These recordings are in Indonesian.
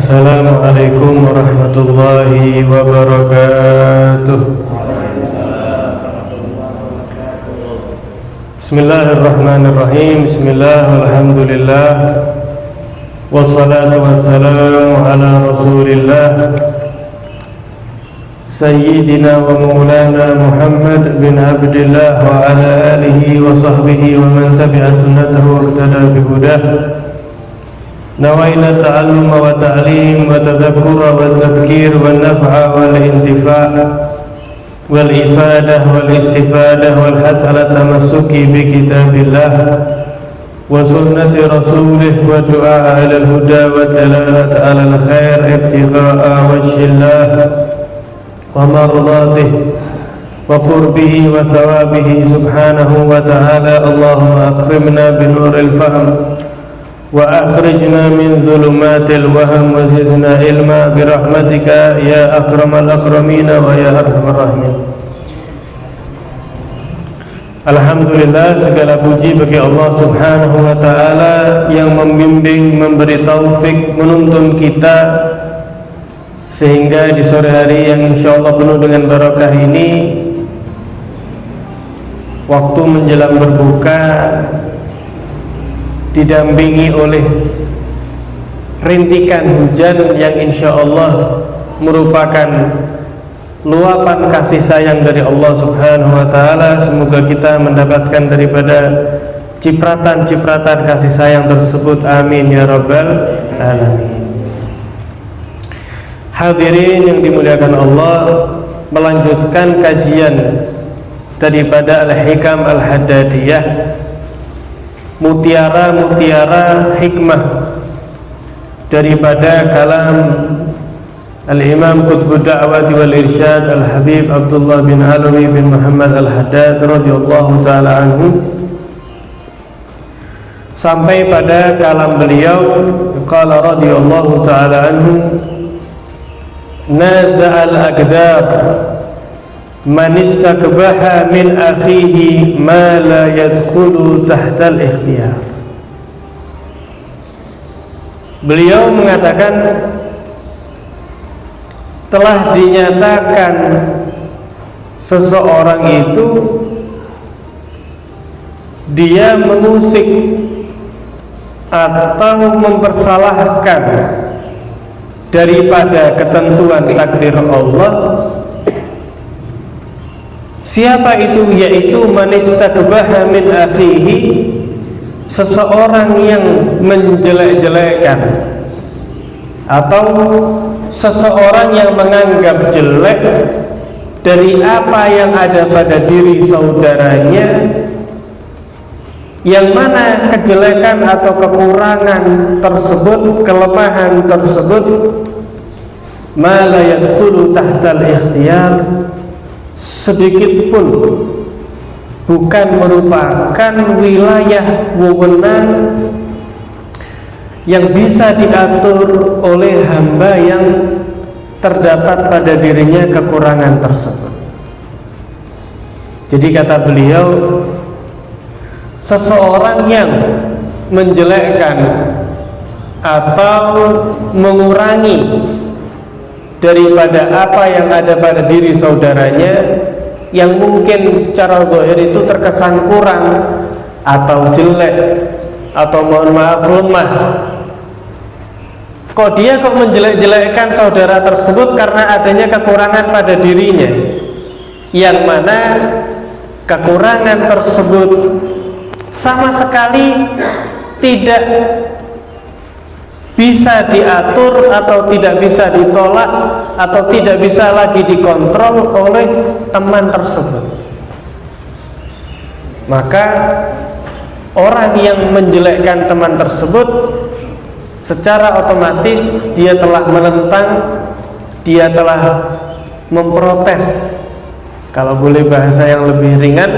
Assalamualaikum warahmatullahi wabarakatuh. Bismillahirrahmanirrahim. Bismillah, alhamdulillah, wassalatu wassalamu ala rasulillah Sayyidina wa maulana Muhammad bin Abdillah wa ala alihi wa sahbihi wa man tabi'a sunnatahu wa ihtada bihudah. Nawaina ta'allum wa ta'lim wa tadhakkur wa tadhkir wa naf'a wal intifa' wal ifadah wal istifadah wal hasala tamassuki bi kitabillah wa sunnati rasulih wa du'a ala al-huda wa dalalat ala al-khair ibtigha'a wajhillah wa mardatih wa qurbihi wa thawabihi subhanahu wa ta'ala. Allahumma akrimna bi nuril fahm wa akhrijna min dhulumatil wahm wa zidna ilma bi rahmatika ya akramal akramin wa ya arhamar rahimin. Alhamdulillah, segala puji bagi Allah subhanahu wa ta'ala yang membimbing, memberi taufik, menuntun kita sehingga di sore hari yang insyaallah penuh dengan barakah ini, waktu menjelang berbuka didampingi oleh rintikan hujan yang insyaallah merupakan luapan kasih sayang dari Allah subhanahu wa ta'ala. Semoga kita mendapatkan daripada cipratan-cipratan kasih sayang tersebut, amin ya rabbal alamin. Hadirin yang dimuliakan Allah, melanjutkan kajian daripada Al-Hikam Al-Haddadiyah, mutiara-mutiara hikmah daripada kalam Al-Imam Qutbud Da'wati wal Irsyad Al-Habib Abdullah bin Alawi bin Muhammad Al-Haddad radhiyallahu ta'ala anhu, sampai pada kalam beliau qala radhiyallahu ta'ala anhu, naza'al aqdar man istakbaha min akhihi ma la yadkhulu tahtal ikhtiyar. Beliau mengatakan telah dinyatakan seseorang itu dia mengusik atau mempersalahkan daripada ketentuan takdir Allah. Siapa itu? Yaitu man istakbaha min akhihi, seseorang yang menjelek-jelekan atau seseorang yang menganggap jelek dari apa yang ada pada diri saudaranya, yang mana kejelekan atau kekurangan tersebut, kelemahan tersebut, ma la yadkhulu tahtal ikhtiyar, sedikit pun bukan merupakan wilayah wewenang yang bisa diatur oleh hamba yang terdapat pada dirinya kekurangan tersebut. Jadi kata beliau, seseorang yang menjelekkan atau mengurangi daripada apa yang ada pada diri saudaranya, yang mungkin secara zahir itu terkesan kurang atau jelek atau mohon maaf lemah, kok dia menjelek-jelekkan saudara tersebut karena adanya kekurangan pada dirinya, yang mana kekurangan tersebut sama sekali tidak bisa diatur atau tidak bisa ditolak atau tidak bisa lagi dikontrol oleh teman tersebut. Maka orang yang menjelekkan teman tersebut secara otomatis dia telah menentang, dia telah memprotes, kalau boleh bahasa yang lebih ringan,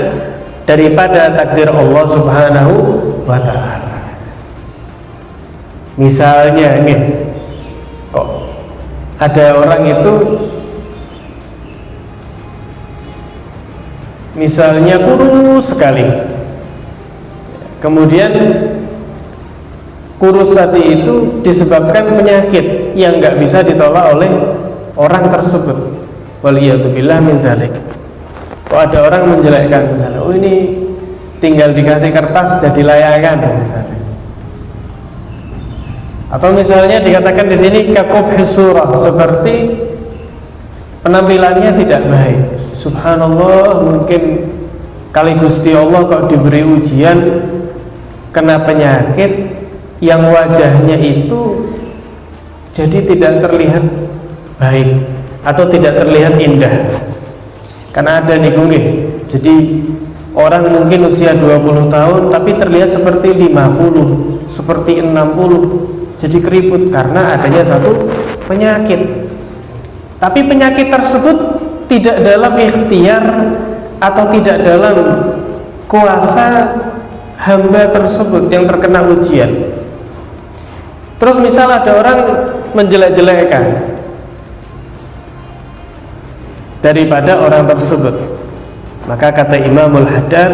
daripada takdir Allah subhanahu wa ta'ala. Misalnya ini, kok ada orang itu misalnya kurus sekali, kemudian kurus tadi itu disebabkan penyakit yang nggak bisa ditolak oleh orang tersebut. Waliyatubillah min dzalik. Kalau ada orang menjelekkan misalnya, oh ini tinggal dikasih kertas jadi layangan misalnya. Atau misalnya dikatakan di sini kakubhis surah, seperti penampilannya tidak baik. Subhanallah, mungkin kali Gusti Allah kok diberi ujian kena penyakit yang wajahnya itu jadi tidak terlihat baik atau tidak terlihat indah. Karena ada nih nggih. Jadi orang mungkin usia 20 tahun tapi terlihat seperti 50, seperti 60. Jadi keriput karena adanya satu penyakit. Tapi penyakit tersebut tidak dalam ikhtiar atau tidak dalam kuasa hamba tersebut yang terkena ujian. Terus misal ada orang menjelek-jelekkan daripada orang tersebut, maka kata Imamul Haddad,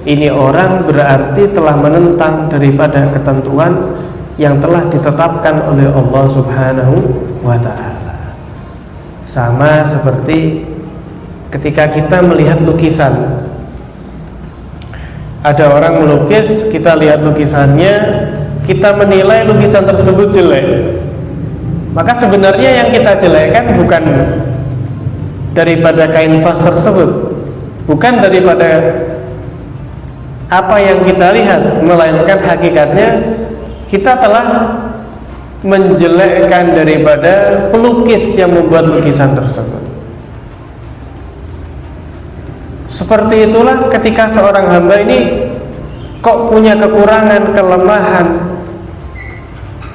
ini orang berarti telah menentang daripada ketentuan yang telah ditetapkan oleh Allah Subhanahu wa ta'ala. Sama seperti ketika kita melihat lukisan, ada orang melukis, kita lihat lukisannya, kita menilai lukisan tersebut jelek, maka sebenarnya yang kita jelekkan bukan daripada kanvas tersebut, bukan daripada apa yang kita lihat, melainkan hakikatnya kita telah menjelekkan daripada pelukis yang membuat lukisan tersebut. Seperti itulah ketika seorang hamba ini kok punya kekurangan, kelemahan,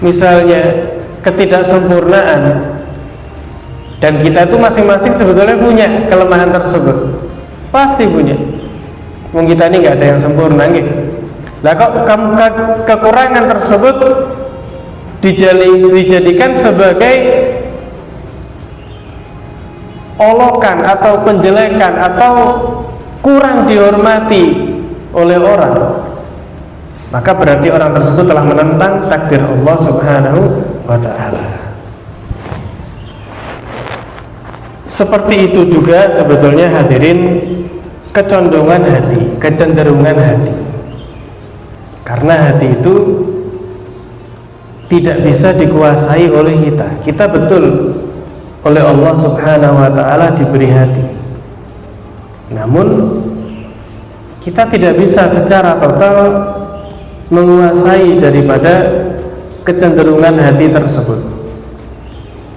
misalnya ketidaksempurnaan, dan kita itu masing-masing sebetulnya punya kelemahan tersebut, pasti punya. Mungkin kita ini nggak ada yang sempurna, gitu. Nah, kok kekurangan tersebut dijadikan sebagai olokan atau penjelekan atau kurang dihormati oleh orang, maka berarti orang tersebut telah menentang takdir Allah Subhanahu wa ta'ala. Seperti itu juga sebetulnya hadirin kecondongan hati, kecenderungan hati. Karena hati itu tidak bisa dikuasai oleh kita. Kita betul oleh Allah Subhanahu wa ta'ala diberi hati, namun kita tidak bisa secara total menguasai daripada kecenderungan hati tersebut.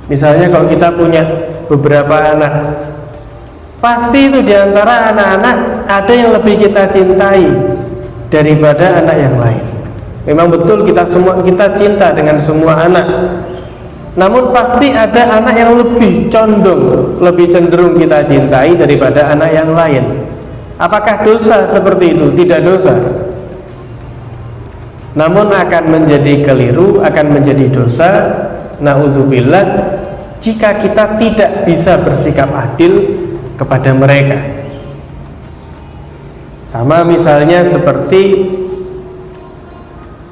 Misalnya kalau kita punya beberapa anak, pasti itu diantara anak-anak ada yang lebih kita cintai daripada anak yang lain. Memang betul kita cinta dengan semua anak, namun pasti ada anak yang lebih condong, lebih cenderung kita cintai daripada anak yang lain. Apakah dosa seperti itu? Tidak dosa. Namun akan menjadi keliru, akan menjadi dosa, na'udzubillah, jika kita tidak bisa bersikap adil kepada mereka. Sama misalnya seperti,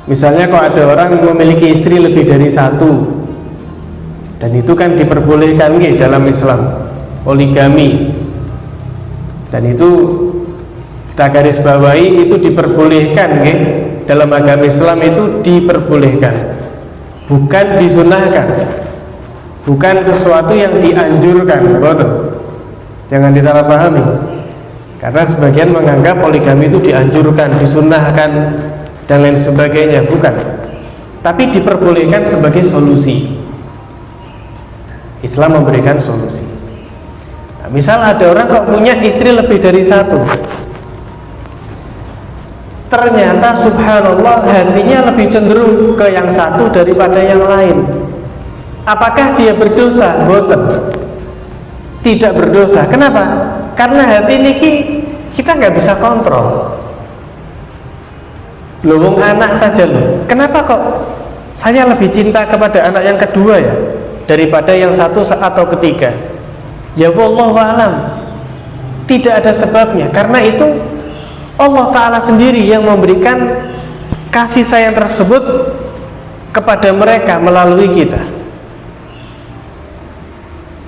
misalnya kalau ada orang memiliki istri lebih dari satu, dan itu kan diperbolehkan dalam Islam, poligami, dan itu kita garis bawahi, itu diperbolehkan dalam agama Islam, itu diperbolehkan, bukan disunahkan, bukan sesuatu yang dianjurkan. Betul, jangan disalahpahami, karena sebagian menganggap poligami itu dianjurkan, disunahkan dan lain sebagainya. Bukan, tapi diperbolehkan sebagai solusi. Islam memberikan solusi. Nah, misal ada orang kok punya istri lebih dari satu, ternyata subhanallah hatinya lebih cenderung ke yang satu daripada yang lain. Apakah dia berdosa? Boten. Tidak berdosa. Kenapa? Karena hati ini kita nggak bisa kontrol. Lowong anak saja loh. Kenapa kok saya lebih cinta kepada anak yang kedua ya daripada yang satu atau ketiga? Ya wallahu alam, tidak ada sebabnya. Karena itu Allah Ta'ala sendiri yang memberikan kasih sayang tersebut kepada mereka melalui kita.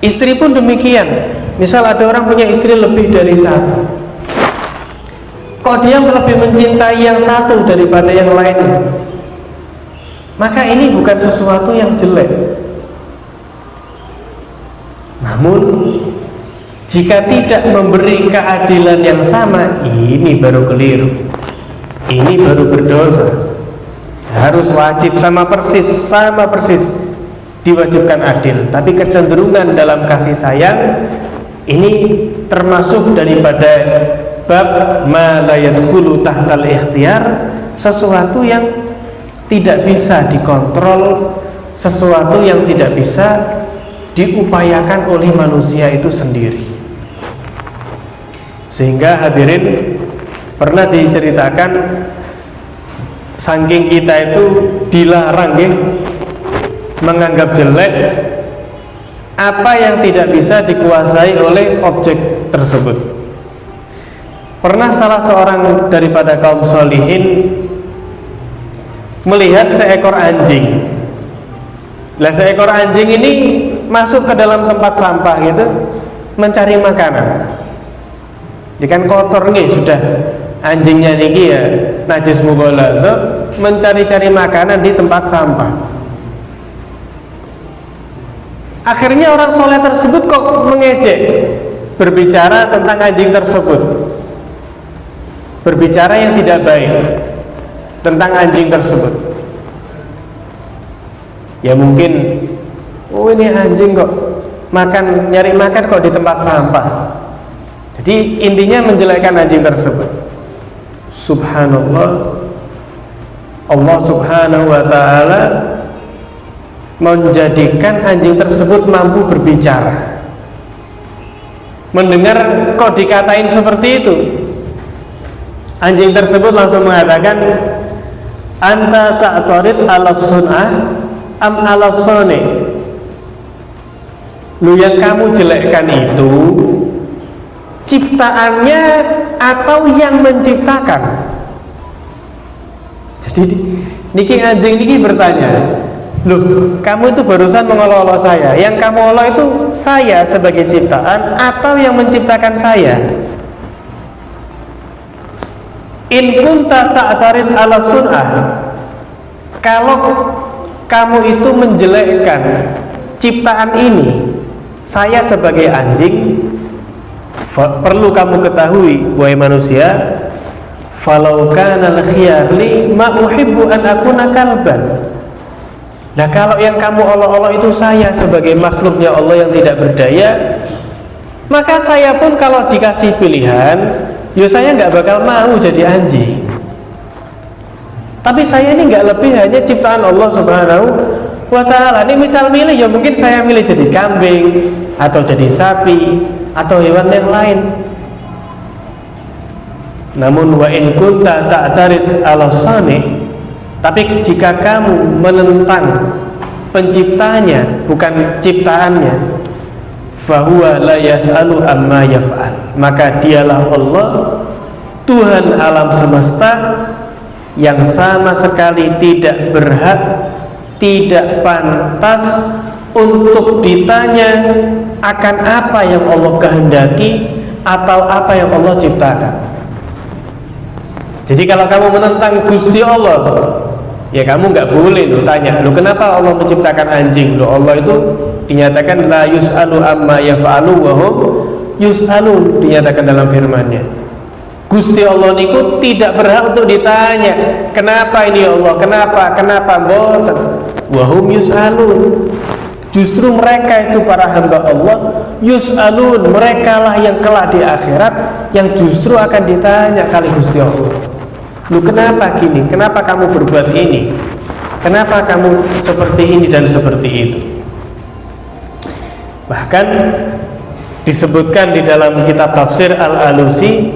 Istri pun demikian. Misal ada orang punya istri lebih dari satu, kok dia lebih mencintai yang satu daripada yang lainnya, maka ini bukan sesuatu yang jelek. Namun jika tidak memberi keadilan yang sama, ini baru keliru, ini baru berdosa. Harus wajib sama persis diwajibkan adil. Tapi kecenderungan dalam kasih sayang ini termasuk daripada bab ma la yadkhulu tahtal ikhtiyar, sesuatu yang tidak bisa dikontrol, sesuatu yang tidak bisa diupayakan oleh manusia itu sendiri. Sehingga hadirin, pernah diceritakan saking kita itu dilarang menganggap jelek apa yang tidak bisa dikuasai oleh objek tersebut. Pernah salah seorang daripada kaum solihin melihat seekor anjing. Lah seekor anjing ini masuk ke dalam tempat sampah gitu, mencari makanan. Dia kan kotor nih sudah, anjingnya niki ya najis mughaladzah, mencari-cari makanan di tempat sampah. Akhirnya orang soleh tersebut kok mengejek, berbicara tentang anjing tersebut, berbicara yang tidak baik tentang anjing tersebut. Ya mungkin, oh ini anjing kok nyari makan kok di tempat sampah. Jadi intinya menjelekkan anjing tersebut. Subhanallah, Allah subhanahu wa ta'ala menjadikan anjing tersebut mampu berbicara. Mendengar kok dikatain seperti itu, anjing tersebut langsung mengatakan, anta ta'tarid ala sun'ah am ala sone. Lu yang kamu jelekkan itu ciptaannya atau yang menciptakan? Jadi niki anjing niki bertanya, loh kamu itu barusan mengolok-olok saya, yang kamu olok itu saya sebagai ciptaan atau yang menciptakan saya? In kunta ta'tarid ala sun'ah, kalau kamu itu menjelekkan ciptaan ini, saya sebagai anjing, perlu kamu ketahui wahai manusia, falau kana al-khiyar li ma uhibbu an akuna kalban. Nah kalau yang kamu olok-olok itu saya sebagai makhluknya Allah yang tidak berdaya, maka saya pun kalau dikasih pilihan, ya saya nggak bakal mau jadi anjing. Tapi saya ini nggak lebih, hanya ciptaan Allah subhanahu wa ta'ala. Ini misal milih, ya mungkin saya milih jadi kambing atau jadi sapi atau hewan yang lain. Namun wa in kunta ta'tarid ala sani, tapi jika kamu menentang penciptanya bukan ciptaannya, fahuwa la yas'alu amma yaf'al, maka dialah Allah Tuhan alam semesta yang sama sekali tidak berhak, tidak pantas untuk ditanya akan apa yang Allah kehendaki atau apa yang Allah ciptakan. Jadi kalau kamu menentang Gusti Allah, ya kamu nggak boleh tanya, lu kenapa Allah menciptakan anjing? Lu Allah itu dinyatakan la yus'alu amma yaf'alu wa hum yus'alun, dinyatakan dalam firman-Nya. Gusti Allah niku tidak berhak untuk ditanya, kenapa ini ya Allah, kenapa mboten. Wa hum yus'alun. Justru mereka itu para hamba Allah, yus'alun, merekalah yang kelak di akhirat yang justru akan ditanya kali Gusti Allah. Lu kenapa gini? Kenapa kamu berbuat ini? Kenapa kamu seperti ini dan seperti itu? Bahkan disebutkan di dalam kitab tafsir Al-Alusi,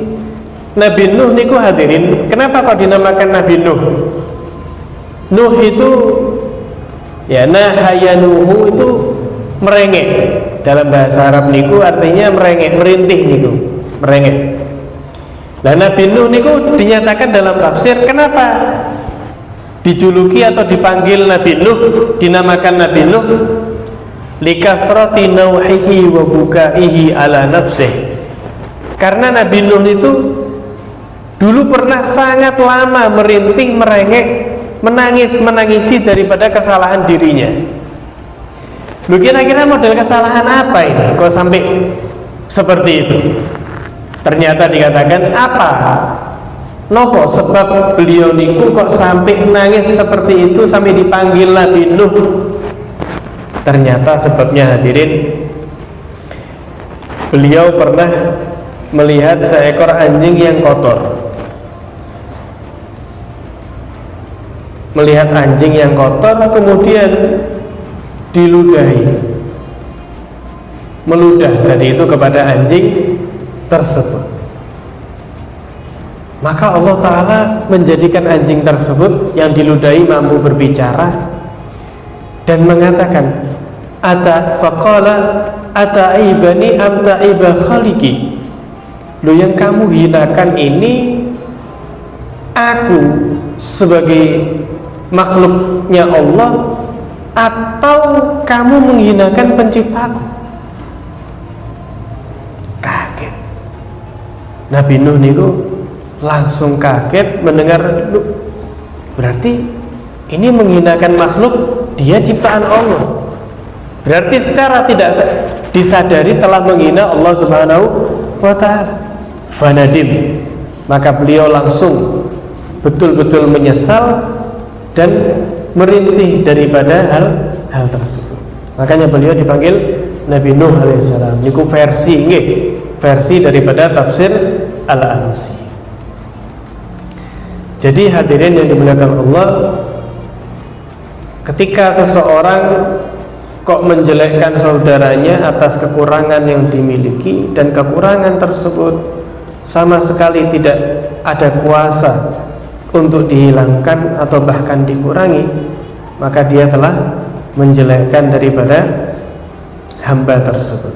Nabi Nuh niku hadirin, kenapa kok dinamakan Nabi Nuh? Nuh itu ya nahayanuhu itu merengek. Dalam bahasa Arab niku artinya merengek, merintih niku, merengek. Nah Nabi Nuh niku dinyatakan dalam tafsir, kenapa dijuluki atau dipanggil Nabi Nuh, dinamakan Nabi Nuh? likathrati nauhihi wa bukaihi ala nafsih. Karena Nabi Nuh itu dulu pernah sangat lama merintih, merengek, menangisi daripada kesalahan dirinya. Lu kira-kira model kesalahan apa ini kok sampai seperti itu? Ternyata dikatakan apa? Nopo sebab beliau niku kok sampai nangis seperti itu, sampai dipanggil Nabi Nuh? Ternyata sebabnya hadirin, beliau pernah melihat seekor anjing yang kotor. Melihat anjing yang kotor, kemudian diludahi, meludah tadi itu kepada anjing tersebut. Maka Allah Ta'ala menjadikan anjing tersebut yang diludahi mampu berbicara dan mengatakan, faqala ata'ibani am ta'iba khaliki. Lo yang kamu hinakan ini aku sebagai makhluknya Allah, atau kamu menghinakan penciptaku? Kaget Nabi Nuh niku, langsung kaget mendengar, berarti ini menghinakan makhluk, dia ciptaan Allah. Berarti secara tidak disadari telah menghina Allah Subhanahu wa Ta'ala. Fanadim, maka beliau langsung betul-betul menyesal dan merintih daripada hal tersebut. Makanya beliau dipanggil Nabi Nuh alaihissalam. Niku versi daripada tafsir Al-Alusi. Jadi hadirin yang dimuliakan Allah, ketika seseorang kok menjelekkan saudaranya atas kekurangan yang dimiliki, dan kekurangan tersebut sama sekali tidak ada kuasa untuk dihilangkan atau bahkan dikurangi, maka dia telah menjelekkan daripada hamba tersebut.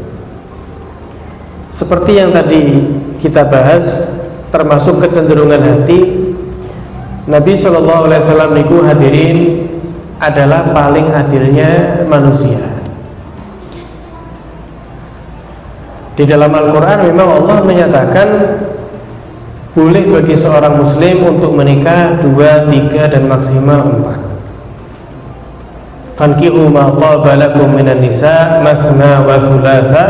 Seperti yang tadi kita bahas, termasuk kecenderungan hati, Nabi SAW niku hadirin adalah paling adilnya manusia. Di dalam Al-Quran memang Allah menyatakan boleh bagi seorang muslim untuk menikah 2, 3 dan maksimal 4. Fankihu ma taba lakum minan nisa masna wa thulatha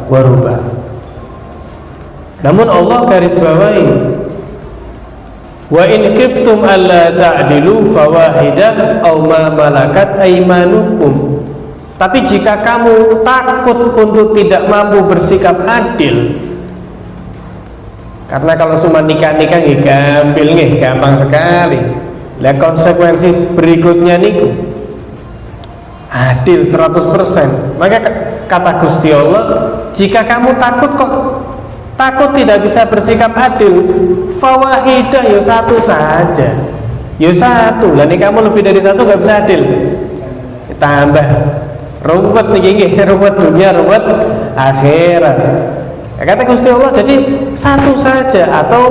wa ruba'. Namun Allah garis bawahi, wa in khiftum alla ta'dilu fawahidah aw ma malakat aymanukum. Tapi jika kamu takut untuk tidak mampu bersikap adil, karena kalau cuma nikah-nikah gampang sekali. Lah konsekuensi berikutnya niku adil 100%. Maka kata Gusti Allah, jika kamu takut tidak bisa bersikap adil, fawahidah ya satu saja, ya satu. Lah ini kamu lebih dari satu gak bisa adil, tambah ruwet nih, ruwet dunia, ruwet akhirat. Ya, kata Gusti Allah, jadi satu saja. Atau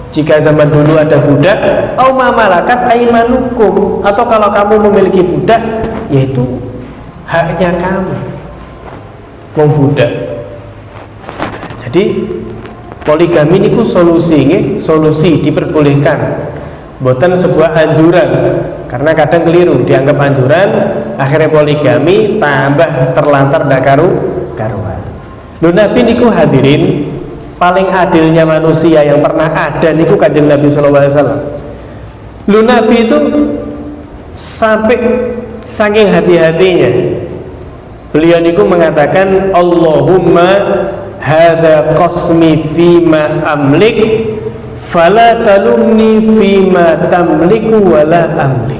jika zaman dulu ada budak, au mamalakat aimanukum, atau kalau kamu memiliki budak, yaitu haknya kamu membudak. Jadi poligami ini solusi diperbolehkan, bukan sebuah anjuran. Karena kadang keliru, dianggap anjuran, akhirnya poligami tambah terlantar ndak karuan. Lho Nabi niku hadirin paling adilnya manusia yang pernah ada niku Kanjeng Nabi sallallahu alaihi wasallam. Lho Nabi itu sampai saking hati-hatinya, beliau niku mengatakan, Allahumma hadza qasmi fima amlik fala talumni fima tamliku wala amlik.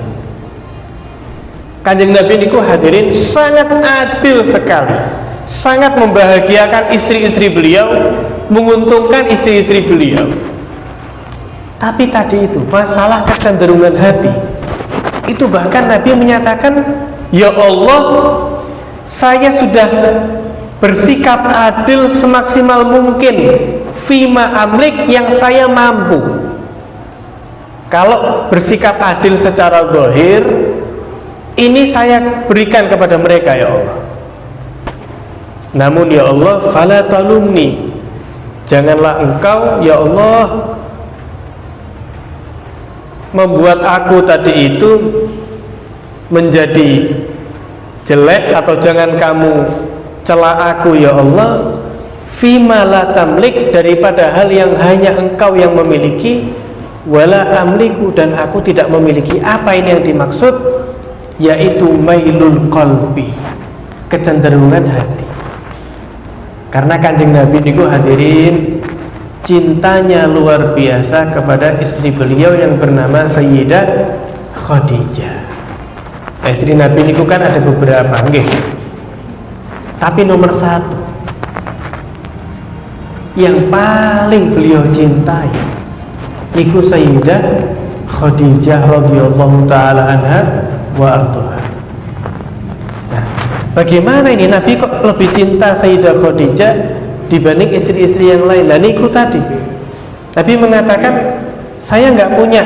Kanjeng Nabi niku hadirin sangat adil sekali, sangat membahagiakan istri-istri beliau, menguntungkan istri-istri beliau. Tapi tadi itu masalah kecenderungan hati, itu bahkan Nabi menyatakan, ya Allah, saya sudah bersikap adil semaksimal mungkin fima amlik, yang saya mampu. Kalau bersikap adil secara zahir, ini saya berikan kepada mereka ya Allah. Namun ya Allah, fala talumni, janganlah engkau ya Allah membuat aku tadi itu menjadi jelek, atau jangan kamu cela aku ya Allah fima la tamlik, daripada hal yang hanya engkau yang memiliki, wala amliku, dan aku tidak memiliki. Apa ini yang dimaksud? Yaitu mailul qalbi, kecenderungan hati. Karena Kanjeng Nabi niku hadirin cintanya luar biasa kepada istri beliau yang bernama Sayyidah Khadijah. Istri Nabi niku kan ada beberapa, nggih. Tapi nomor satu yang paling beliau cintai niku Sayyidah Khadijah radhiyallahu taala anha wa ardhaha. Nah, bagaimana ini Nabi kok lebih cinta Sayyidah Khadijah dibanding istri-istri yang lain? Nah niku tadi Nabi mengatakan, saya nggak punya,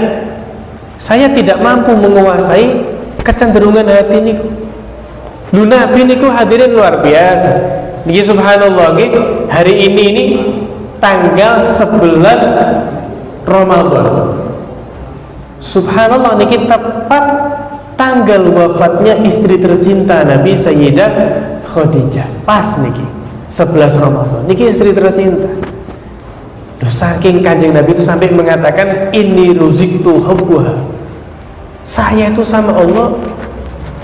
saya tidak mampu menguasai kecenderungan hati niku. Lu Nabi niku hadirin luar biasa. Niki subhanallah nggih, hari ini tanggal 11 Ramadan. Subhanallah niki tepat tanggal wafatnya istri tercinta Nabi Sayyidah Khadijah. Pas niki 11 Ramadan. Niki istri tercinta. Duh, saking Kanjeng Nabi itu sampai mengatakan inni ruziktu hubbuha. Saya itu sama Allah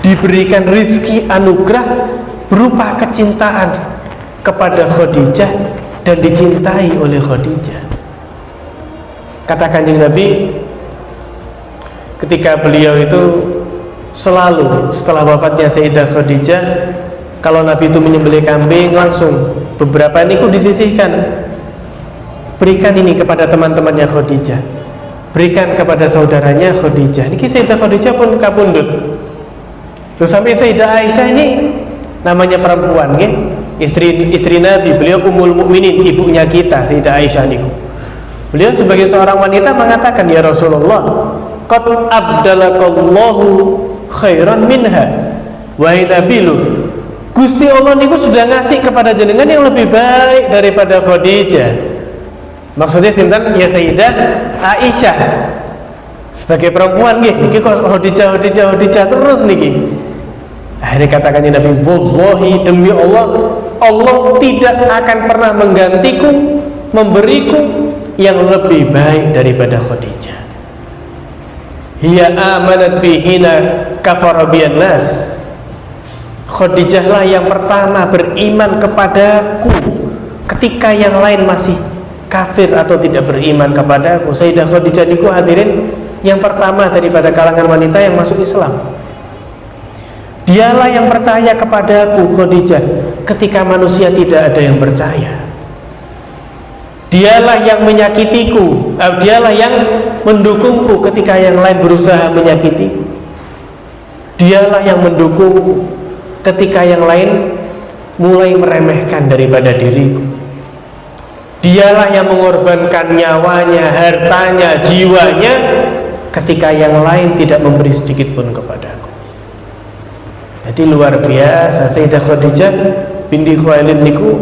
diberikan rizki anugerah berupa kecintaan kepada Khadijah dan dicintai oleh Khadijah. Kata Kanjeng Nabi ketika beliau itu selalu setelah wafatnya Sayyidah Khadijah, kalau Nabi itu menyembelih kambing langsung beberapa niku disisihkan, berikan ini kepada teman-temannya Khadijah, berikan kepada saudaranya Khadijah. Niki Sayyidah Khadijah pun kapundhut. Terus sampai Sayyidah Aisyah ini namanya perempuan, nggih, istri Nabi, beliau Ummul Mukminin, ibunya kita Sayyidah Aisyah niku. Beliau sebagai seorang wanita mengatakan, ya Rasulullah, qad abdalakallahu khairan minha. Wahai Nabi, Gusti Allah niku sudah ngasih kepada jenengan yang lebih baik daripada Khadijah. Maksudnya sinten? Ya Sayyidah Aisyah. Sebagai perempuan nggih, niki kok Khadijah terus niki. Akhirnya katakan Nabi, wallahi demi Allah, Allah tidak akan pernah menggantiku, memberiku yang lebih baik daripada Khadijah. Hiya amanat bihina kafara biyan nas. Khadijah lah yang pertama beriman kepadaku ketika yang lain masih kafir atau tidak beriman kepadaku. Sayyidah Khadijah niku hadirin yang pertama daripada kalangan wanita yang masuk Islam. Dialah yang percaya kepadaku, Khadijah, ketika manusia tidak ada yang percaya. Dialah yang menyakitiku, dialah yang mendukungku ketika yang lain berusaha menyakitiku. Dialah yang mendukungku ketika yang lain mulai meremehkan daripada diriku. Dialah yang mengorbankan nyawanya, hartanya, jiwanya ketika yang lain tidak memberi sedikit pun kepadaku. Jadi luar biasa Sayyidah Khadijah binti Khuwailid niku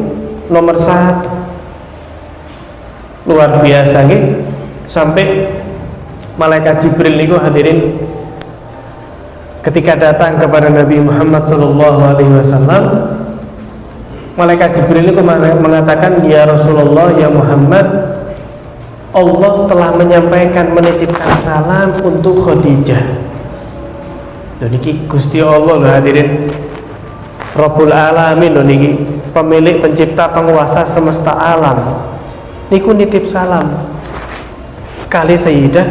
nomor 1. Luar biasa nggih. Sampai malaikat Jibril niku hadirin ketika datang kepada Nabi Muhammad sallallahu alaihi wasallam, malaikat Jibril niku mengatakan, ya Rasulullah, ya Muhammad, Allah telah menyampaikan, menitipkan salam untuk Khadijah. Dan niki Gusti Allah lho hadirin, Rabbul Alamin lho niki, pemilik, pencipta, penguasa semesta alam. Niku nitip salam kali Sayyidah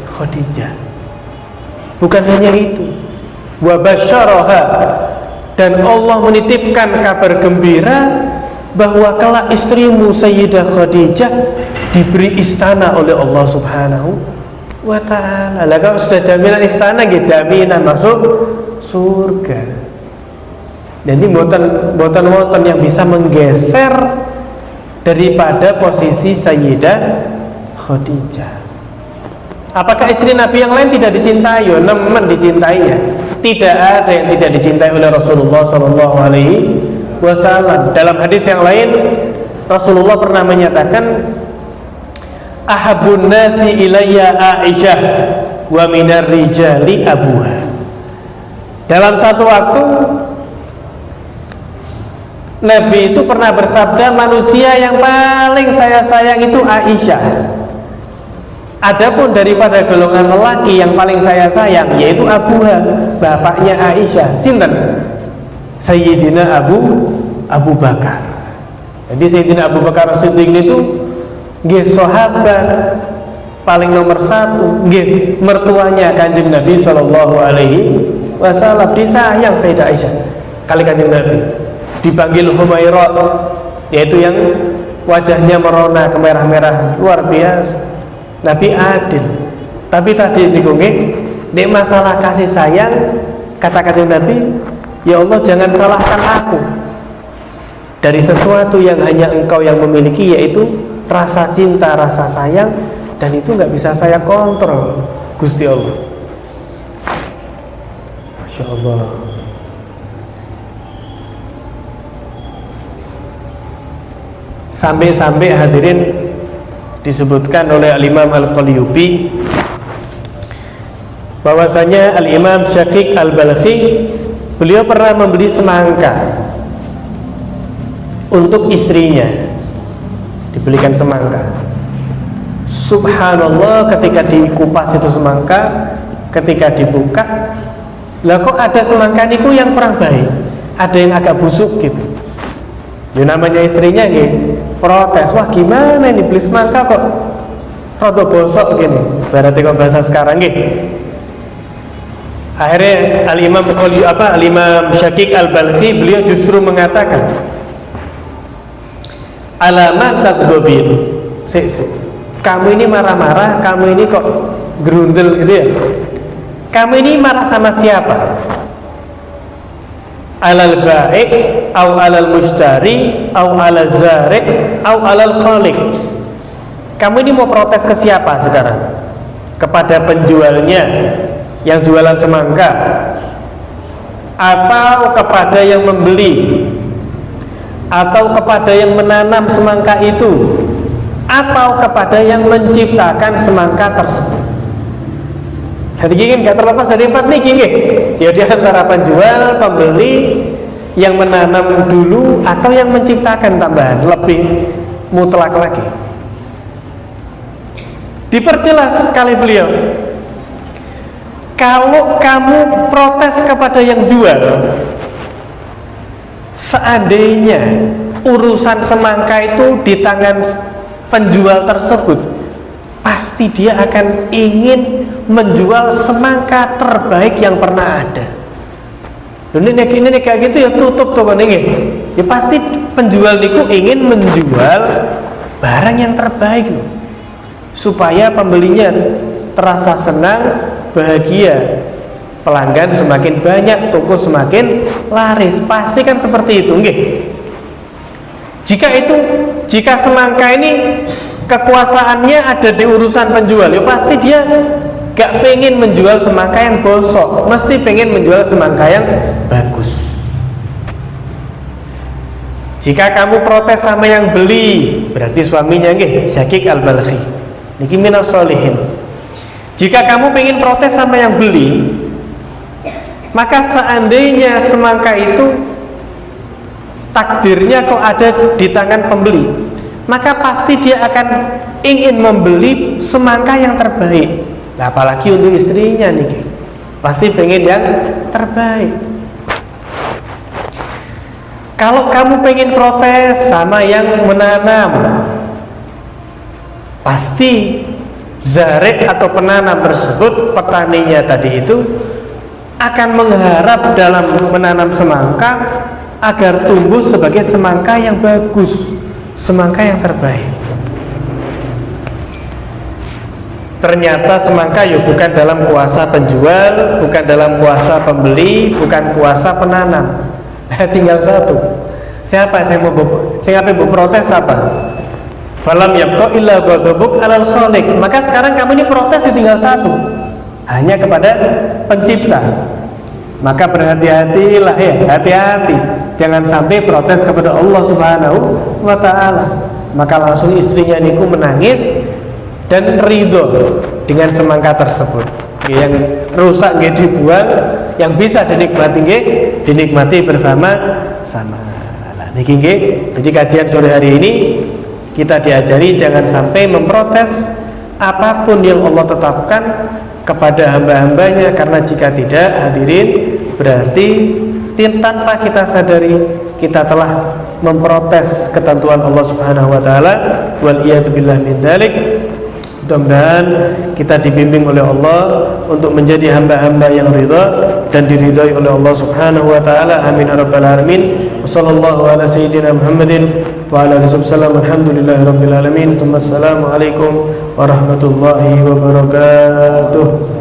Khadijah. Bukan hanya itu, wa basyaraha, dan Allah menitipkan kabar gembira bahwa kelak istrimu Sayyidah Khadijah diberi istana oleh Allah Subhanahu wa ta'ala. Lah kalau sudah jaminan istana nggih, jaminan masuk surga. Jadi boten wonten yang bisa menggeser daripada posisi Sayyidah Khadijah. Apakah istri Nabi yang lain tidak dicintai? Ya, nemen dicintai ya. Tidak ada yang tidak dicintai oleh Rasulullah sallallahu alaihi wasallam. Dalam hadis yang lain Rasulullah pernah menyatakan, ahabun nasi ilayya Aisyah wa minar rijali abuha. Dalam satu waktu Nabi itu pernah bersabda, manusia yang paling saya sayang itu Aisyah. Adapun daripada golongan lelaki yang paling saya sayang yaitu Abuha, bapaknya Aisyah. Sinten? Sayyidina Abu Bakar. Jadi Sayyidina Abu Bakar Siddiq itu nggih sahabat paling nomor satu, nggih mertuanya Kanjeng Nabi sallallahu alaihi wasallam, disayang Sayyidah Aisyah kali Kanjeng Nabi. Dipanggil Humairah, yaitu yang wajahnya merona kemerah-merah, luar biasa. Nabi adil. Tapi tadi niku nggih, nek masalah kasih sayang, kata-kata Nabi, ya Allah jangan salahkan aku dari sesuatu yang hanya Engkau yang memiliki, yaitu rasa cinta, rasa sayang, dan itu nggak bisa saya kontrol, Gusti Allah. Masya Allah. Sampai-sampai hadirin disebutkan oleh Al-Imam Al-Qalyubi bahwasanya Al-Imam Syaqiq Al-Balkhi, beliau pernah membeli semangka untuk istrinya, dibelikan semangka. Subhanallah, ketika dikupas itu semangka, ketika dibuka, lah kok ada semangka niku yang kurang baik, ada yang agak busuk gitu. Ya namanya istrinya nggih protes, wah gimana ini beli semangka kok rada bosok gini, berarti kok bahasa sekarang nggih. Akhirnya Al-Imam Syaqiq Al-Balkhi, beliau justru mengatakan, alamat takdobin, kamu ini marah-marah, kamu ini kok gerundel gitu ya, kamu ini marah sama siapa? Alal baik, au alal mustari, au alal zarik, au alal khalik. Kamu ini mau protes ke siapa sekarang? Kepada penjualnya yang jualan semangka, atau kepada yang membeli, atau kepada yang menanam semangka itu, atau kepada yang menciptakan semangka tersebut? Jadi ingin gak terlepas dari empat nih gini. Ya di antara penjual, pembeli, yang menanam dulu, atau yang menciptakan tambahan, lebih mutlak lagi. Diperjelas sekali beliau, kalau kamu protes kepada yang jual, seandainya urusan semangka itu di tangan penjual tersebut, pasti dia akan ingin menjual semangka terbaik yang pernah ada. Ini kayak gitu ya, tutup toko ini. Ya pasti penjual niku ingin menjual barang yang terbaik supaya pembelinya terasa senang, bahagia, pelanggan semakin banyak, toko semakin laris. Pasti kan seperti itu, nggih. Jika semangka ini kekuasaannya ada di urusan penjual, ya pasti dia gak pengen menjual semangka yang bosok, mesti pengen menjual semangka yang bagus. Jika kamu protes sama yang beli, berarti suaminya nggih Syaqiq Al-Balkhi niki minas sholihin. Jika kamu pengen protes sama yang beli, maka seandainya semangka itu takdirnya kok ada di tangan pembeli, maka pasti dia akan ingin membeli semangka yang terbaik. Nah, apalagi untuk istrinya nih, pasti pengen yang terbaik. Kalau kamu pengen protes sama yang menanam, pasti zarik atau penanam tersebut, petaninya tadi itu akan mengharap dalam menanam semangka agar tumbuh sebagai semangka yang bagus, semangka yang terbaik. Ternyata semangka ya bukan dalam kuasa penjual, bukan dalam kuasa pembeli, bukan kuasa penanam. Tinggal satu. Siapa yang mau protes apa? Falam yabqa illa ghadabuk alal khaliq. Maka sekarang kamu ini protes tinggal satu, hanya kepada pencipta. Maka berhati-hatilah ya, hati-hati. Jangan sampai protes kepada Allah Subhanahu wa taala. Maka langsung istrinya niku menangis dan ridho dengan semangka tersebut. Yang rusak nggih dibuang, yang bisa dinikmati nggih dinikmati bersama-sama. Nah, niki nggih, jadi kajian sore hari ini kita diajari jangan sampai memprotes apapun yang Allah tetapkan kepada hamba-hambanya, karena jika tidak, hadirin, berarti tanpa kita sadari kita telah memprotes ketentuan Allah Subhanahu wa taala. Wal iyadu billahi min dzalik. Mudah-mudahan kita dibimbing oleh Allah untuk menjadi hamba-hamba yang ridha dan diridhai oleh Allah Subhanahu wa taala. Amin ya rabbal alamin. Wassallallahu ala sayyidina Muhammadin wa ala alihi wasallam. Alhamdulillahirabbil alamin. Assalamualaikum warahmatullahi wabarakatuh.